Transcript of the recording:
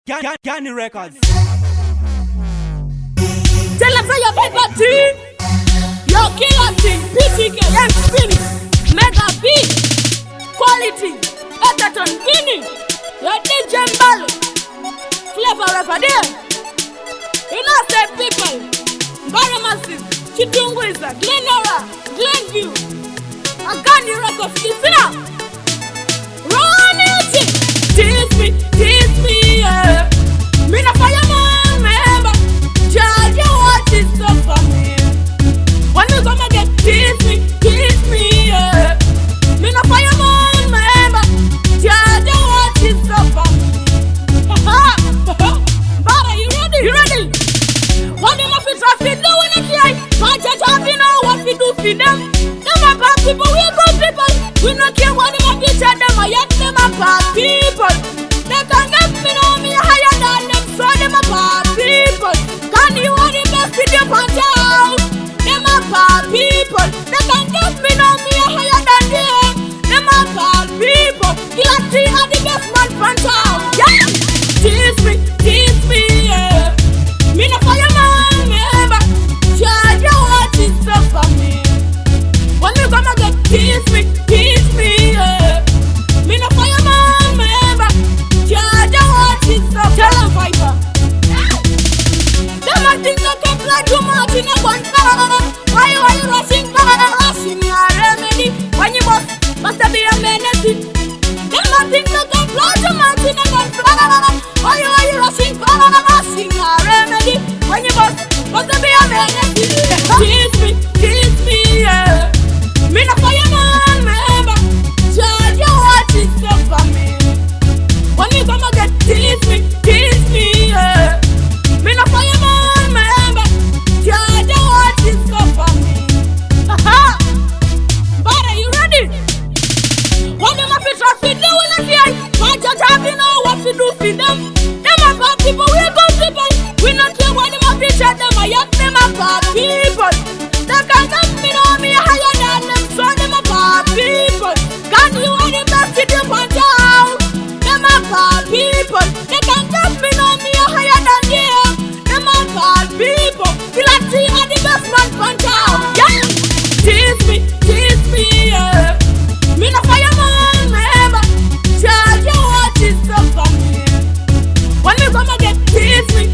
Candy Records. Tell them say your paper team, your killer team, PTK, and Spinning, Mega B, Quality, Etaton, Vinny, your DJ Mbalo, Flavor Rapper there. You know say people, Baramassive, Chitungwiza, Glenora, Glenview, Agani Records, listen up. Run it, tease me, yeah. Me na fireman, remember. Judge you what is up for me. When you come again, tease me, yeah. Me na fireman, remember. Judge you what is up for me. Baba, you ready? What them up in traffic doing it like? Can't you talk, you know what we do for them? Them are bad people, we good people. We don't care what them up in chat, them are yet them are bad people. They can get me know me higher than them, so them are bad people. Can you want the best with your punch out? Them are bad people. They can get me know me higher than them. Them are bad people. Guilty are the best man punch out. Yeah, tease me, yeah. Me no fireman, remember. Judge you what is up for me. When you come again, tease me, yeah. Me no fireman, remember. Judge you what is up. Tell them Viper. Them a think you can fly too much in a gunfire. Why you rushing? Rushing your remedy. When you must be a menace. Them a think you can fly too much in a gunfire. Why you rushing? Rushing your remedy. When you must be a menace. Tease me, yeah. Me no fireman, remember. Judge you what is up for me. When you come again, tease me, yeah. Me no fireman, remember. Judge you what is up for me. But are you ready? What them up in traffic doing it here? Can't you talk, you know what to do for them? Them are bad people, we good people. We not care what them up in chat, them are yet them are bad people. They can't get me know me higher than them, so them are bad people. Can you want the best with your punch out? Them are bad people. They can't get me know me higher than them. Them are bad people. Guilty are the best man punch out. Yeah, tease me, yeah. Me no fireman, remember. Judge you what is up for me. When you come again, tease me,